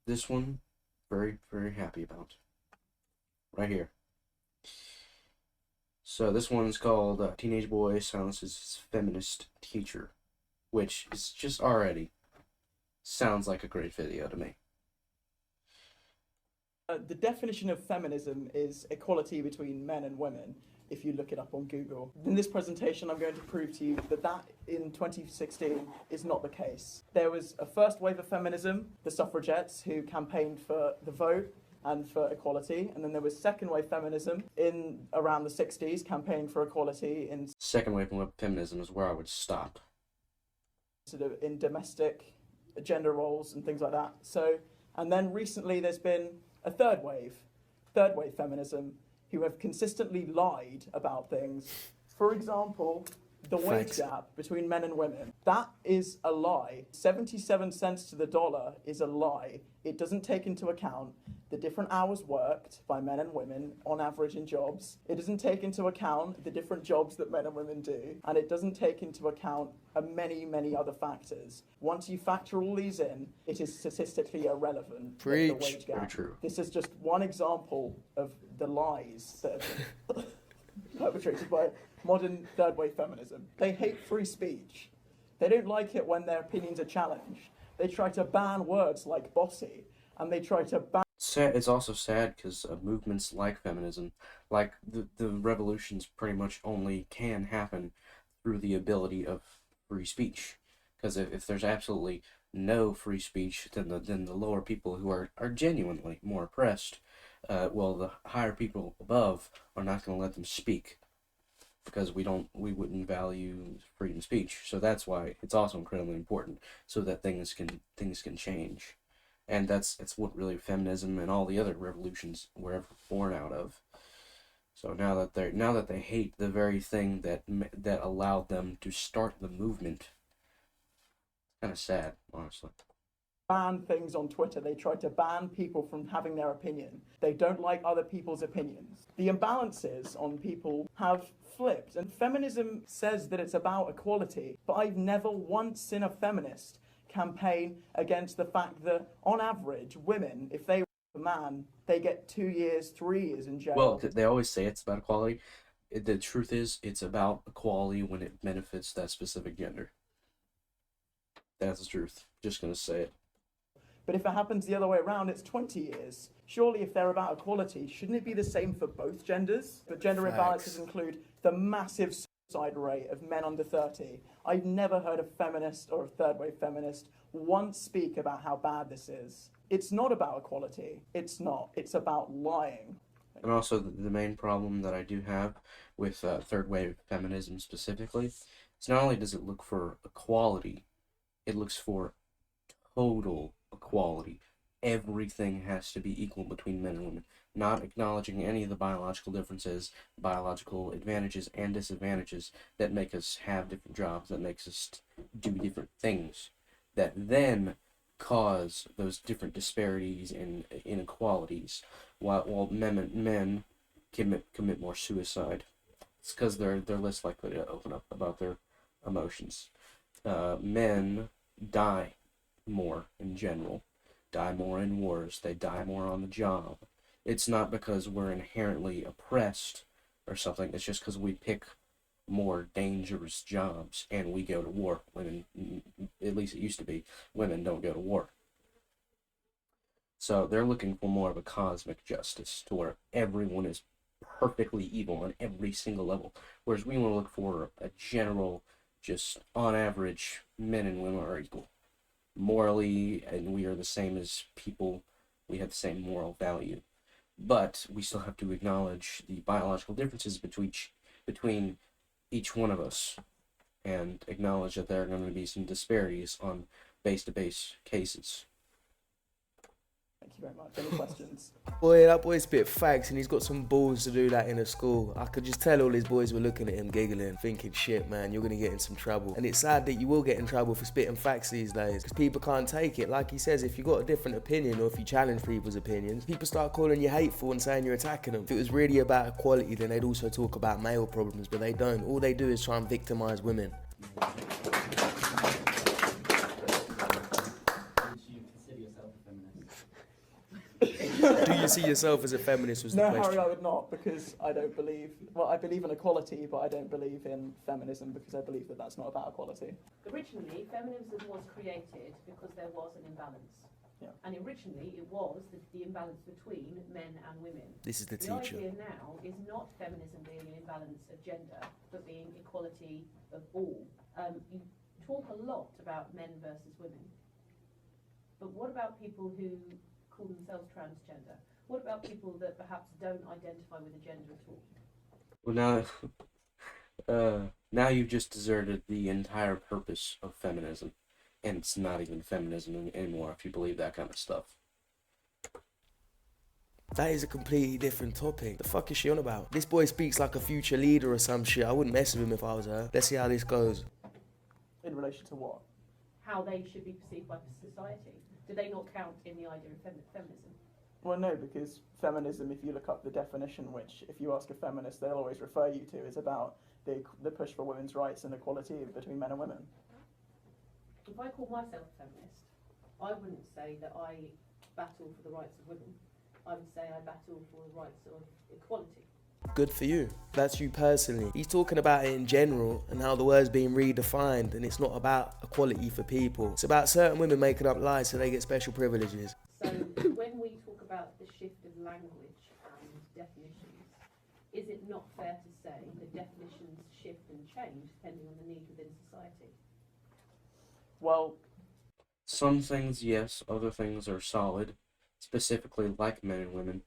this one, very, very happy about. Right here. So this one's called Teenage Boy Silences His Feminist Teacher, which is just already sounds like a great video to me. The definition of feminism is equality between men and women, if you look it up on Google. In this presentation, I'm going to prove to you that that in 2016 is not the case. There was a first wave of feminism, the suffragettes, who campaigned for the vote and for equality, and then there was second wave feminism in around the 60s, campaigning for equality in Second wave feminism is where I would stop. sort of in domestic gender roles and things like that. So, and then recently there's been a third wave feminism, who have consistently lied about things. For example, the wage gap between men and women. That is a lie. 77 cents to the dollar is a lie. It doesn't take into account the different hours worked by men and women on average in jobs. It doesn't take into account the different jobs that men and women do. And it doesn't take into account many, many other factors. Once you factor all these in, it is statistically irrelevant. Preach. The wage gap. Very true. This is just one example of the lies that have been perpetrated by modern third wave feminism. They hate free speech. They don't like it when their opinions are challenged. They try to ban words like bossy, and they try to ban. It's also sad because movements like feminism, like the revolutions, pretty much only can happen through the ability of free speech. Because if there's absolutely no free speech, then the lower people who are genuinely more oppressed, well, the higher people above are not going to let them speak, because we wouldn't value freedom of speech. So that's why it's also incredibly important, so that things can change. And that's what really feminism and all the other revolutions were ever born out of. So now that they hate the very thing that allowed them to start the movement, it's kind of sad, honestly. Ban things on Twitter. They try to ban people from having their opinion. They don't like other people's opinions. The imbalances on people have flipped, and feminism says that it's about equality, but I've never once seen a feminist campaign against the fact that, on average, women, if they rape a man, they get 2 years, 3 years in jail. Well, they always say it's about equality. The truth is, it's about equality when it benefits that specific gender. That's the truth. Just gonna say it. But if it happens the other way around, it's 20 years. Surely, if they're about equality, shouldn't it be the same for both genders? But gender imbalances include the massive suicide rate of men under 30. I've never heard a feminist or a third wave feminist once speak about how bad this is. It's not about equality. It's not. It's about lying. And also, the main problem that I do have with third wave feminism specifically is not only does it look for equality, it looks for total equality. Everything has to be equal between men and women, not acknowledging any of the biological differences, biological advantages and disadvantages that make us have different jobs, that makes us do different things, that then cause those different disparities and inequalities, while men commit more suicide. It's because they're less likely to open up about their emotions. Men die more in general, die more in wars, they die more on the job. It's not because we're inherently oppressed or something, it's just because we pick more dangerous jobs and we go to war. Women, at least it used to be, women don't go to war. So they're looking for more of a cosmic justice to where everyone is perfectly evil on every single level, whereas we want to look for a general, just on average, men and women are equal morally, and we are the same as people. We have the same moral value, but we still have to acknowledge the biological differences between each one of us, and acknowledge that there are going to be some disparities on base-to-base cases. Thank you very much. Any questions? Boy, that boy spit facts, and he's got some balls to do that in a school. I could just tell all his boys were looking at him giggling, thinking, shit, man, you're gonna get in some trouble. And it's sad that you will get in trouble for spitting facts these days, because people can't take it. Like he says, if you've got a different opinion, or if you challenge people's opinions, people start calling you hateful and saying you're attacking them. If it was really about equality, then they'd also talk about male problems, but they don't. All they do is try and victimise women. Would you consider yourself a feminist? you see yourself as a feminist was the No, question. Harry, I would not, because I don't believe. Well, I believe in equality, but I don't believe in feminism because I believe that that's not about equality. Originally, feminism was created because there was an imbalance. Yeah. And originally, it was the imbalance between men and women. This is the The teacher. idea now is not feminism being an imbalance of gender, but being equality of all. You talk a lot about men versus women. But what about people who call themselves transgender? What about people that perhaps don't identify with a gender at all? Well, now you've just deserted the entire purpose of feminism, and it's not even feminism anymore if you believe that kind of stuff. That is a completely different topic. The fuck is she on about? This boy speaks like a future leader or some shit. I wouldn't mess with him if I was her. Let's see how this goes. In relation to what? How they should be perceived by society? Do they not count in the idea of feminism? Well, no, because feminism, if you look up the definition, which if you ask a feminist, they'll always refer you to, is about the push for women's rights and equality between men and women. If I call myself a feminist, I wouldn't say that I battle for the rights of women. I would say I battle for the rights of equality. Good for you. That's you personally. He's talking about it in general and how the word's being redefined, and it's not about equality for people. It's about certain women making up lies so they get special privileges. So when we talk about the shift of language and definitions, is it not fair to say that definitions shift and change depending on the need within society? Well, Some things, yes. Other things are solid. Specifically, like men and women,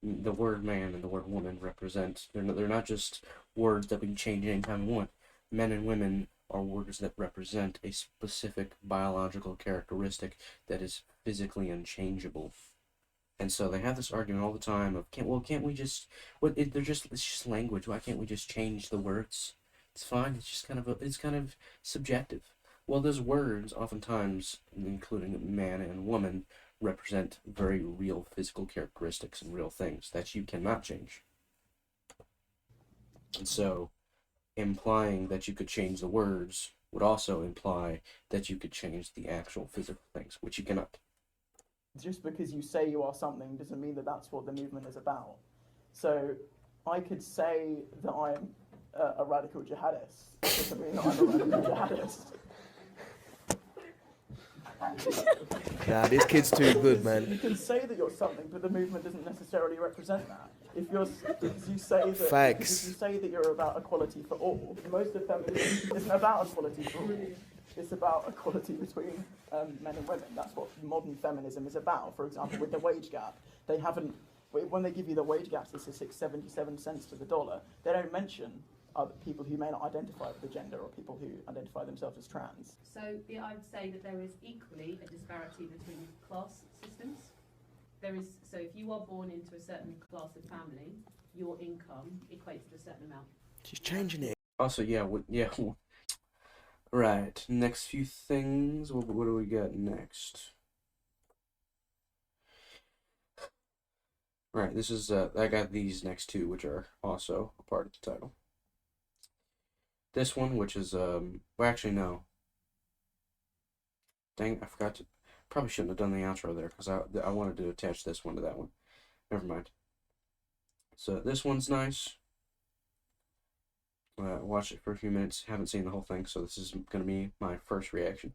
the word man and the word woman represent. They're not just words that we can change anytime we want. Men and women are words that represent a specific biological characteristic that is physically unchangeable. And so they have this argument all the time of can't we just it's just language. Why can't we just change the words? It's fine. It's just it's kind of subjective. Well, those words oftentimes, including man and woman, represent very real physical characteristics and real things that you cannot change. And so, implying that you could change the words would also imply that you could change the actual physical things, which you cannot. just because you say you are something doesn't mean that that's what the movement is about. So I could say that I'm a radical jihadist. It doesn't mean that I'm a radical jihadist. Nah, this kid's too good, You man. can say that you're something, but the movement doesn't necessarily represent that. If you say that, Facts. if you say that you're about equality for all, most of feminism isn't about equality for all. It's about equality between men and women. That's what modern feminism is about. For example, with the wage gap, they haven't. When they give you the wage gap statistics, 77 cents to the dollar, they don't mention other people who may not identify with the gender or people who identify themselves as trans. So I would say that there is equally a disparity between class systems. So if you are born into a certain class of family, your income equates to a certain amount. She's changing it. Also, yeah. Right. Next few things. What do we got next? Right. This is I got these next two, which are also a part of the title. This one, which is well, actually no. Dang, I forgot to. Probably shouldn't have done the outro there because I wanted to attach this one to that one. Never mind. So this one's nice. Watched it for a few minutes. Haven't seen the whole thing, so this is going to be my first reaction.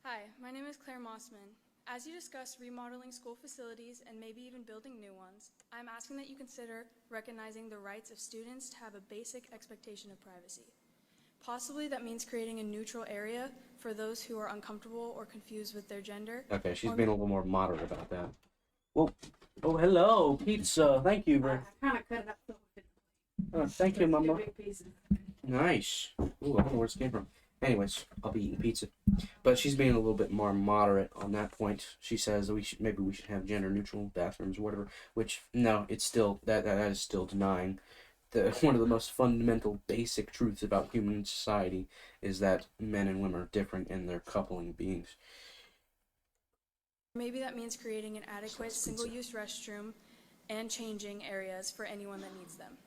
Hi, my name is Claire Mossman. As you discuss remodeling school facilities and maybe even building new ones, I'm asking that you consider recognizing the rights of students to have a basic expectation of privacy. Possibly that means creating a neutral area for those who are uncomfortable or confused with their gender. Okay, she's being a little more moderate about that. Well, oh, hello, pizza. Thank you, bro. I kind of cut it up so Thank you, Mama. big pieces. Nice. Ooh, I don't know where this came from. Anyways, I'll be eating pizza. But she's being a little bit more moderate on that point. She says that maybe we should have gender neutral bathrooms or whatever. Which no, it's still that is still denying one of the most fundamental basic truths about human society is that men and women are different in their coupling beings. Maybe that means creating an adequate single-use restroom and changing areas for anyone that needs them.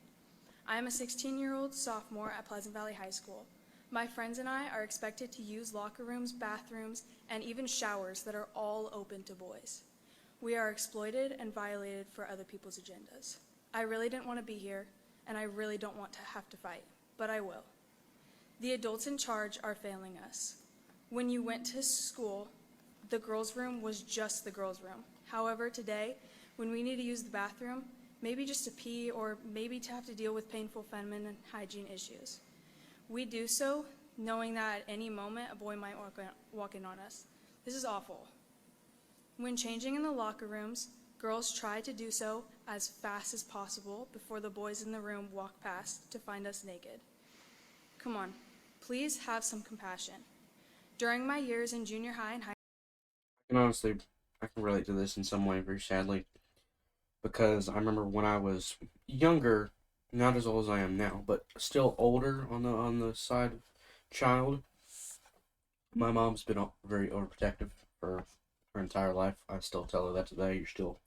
I am a 16-year-old sophomore at Pleasant Valley High School. My friends and I are expected to use locker rooms, bathrooms, and even showers that are all open to boys. We are exploited and violated for other people's agendas. I really didn't want to be here, and I really don't want to have to fight, but I will. The adults in charge are failing us. When you went to school, the girls' room was just the girls' room. However, today, when we need to use the bathroom, maybe just to pee or maybe to have to deal with painful feminine hygiene issues, we do so knowing that at any moment a boy might walk in on us. This is awful. When changing in the locker rooms, girls try to do so as fast as possible before the boys in the room walk past to find us naked. Come on, please have some compassion. During my years in junior high and high I can relate to this in some way, very sadly, because I remember when I was younger, not as old as I am now, but still older on the side of child. My mom's been very overprotective for her entire life. I still tell her that today. You're still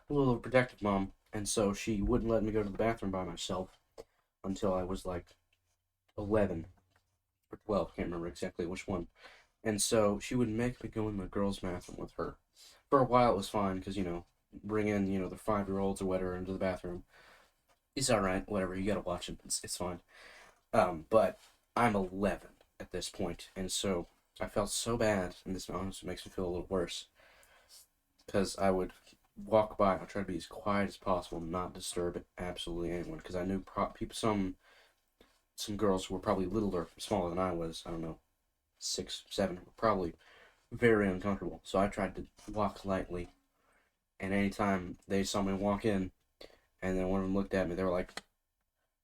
a little overprotective, Mom. And so she wouldn't let me go to the bathroom by myself until I was like 11 or 12. Can't remember exactly which one. And so she would make me go in the girls' bathroom with her. For a while it was fine because, bring in, the 5-year-olds or whatever into the bathroom. It's alright, whatever, you gotta watch it, it's fine. But I'm 11 at this point, and so I felt so bad, and this honestly makes me feel a little worse, because I would walk by, I'd try to be as quiet as possible, not disturb absolutely anyone, because I knew some girls who were probably littler, smaller than I was, I don't know, 6, 7, were probably very uncomfortable, so I tried to walk lightly, and anytime they saw me walk in, and then one of them looked at me, they were like,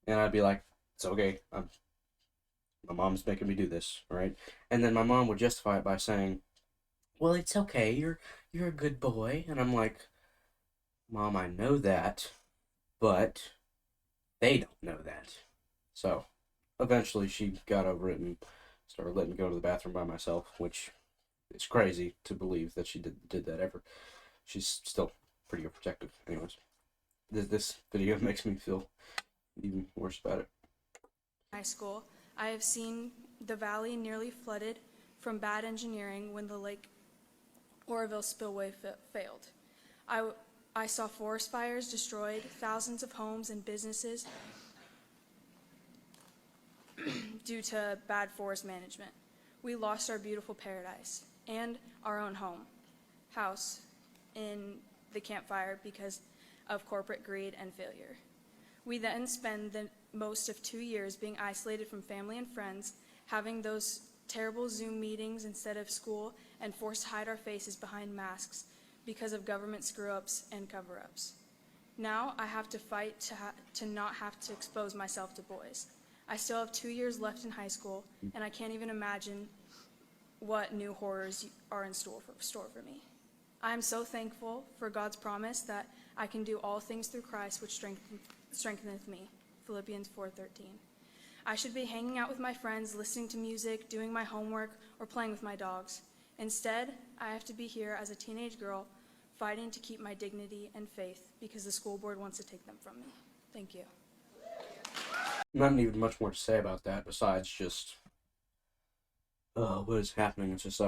and I'd be like, it's okay, my mom's making me do this, right? And then my mom would justify it by saying, well, it's okay, you're a good boy, and I'm like, Mom, I know that, but they don't know that. So, eventually she got over it and started letting me go to the bathroom by myself, which is crazy to believe that she did that ever. She's still pretty overprotective. Anyways, this video makes me feel even worse about it. high school, I have seen the valley nearly flooded from bad engineering when the Lake Oroville spillway failed. I saw forest fires destroyed thousands of homes and businesses due to bad forest management. We lost our beautiful paradise and our own house in the Camp Fire because of corporate greed and failure. We then spend the most of 2 years being isolated from family and friends, having those terrible Zoom meetings instead of school, and forced to hide our faces behind masks because of government screw-ups and cover-ups. Now I have to fight to not have to expose myself to boys. I still have 2 years left in high school, and I can't even imagine what new horrors are in store for me. I am so thankful for God's promise that I can do all things through Christ, which strengtheneth me. Philippians 4:13. I should be hanging out with my friends, listening to music, doing my homework, or playing with my dogs. Instead, I have to be here as a teenage girl, fighting to keep my dignity and faith because the school board wants to take them from me. Thank you. Not even much more to say about that besides just what is happening in society.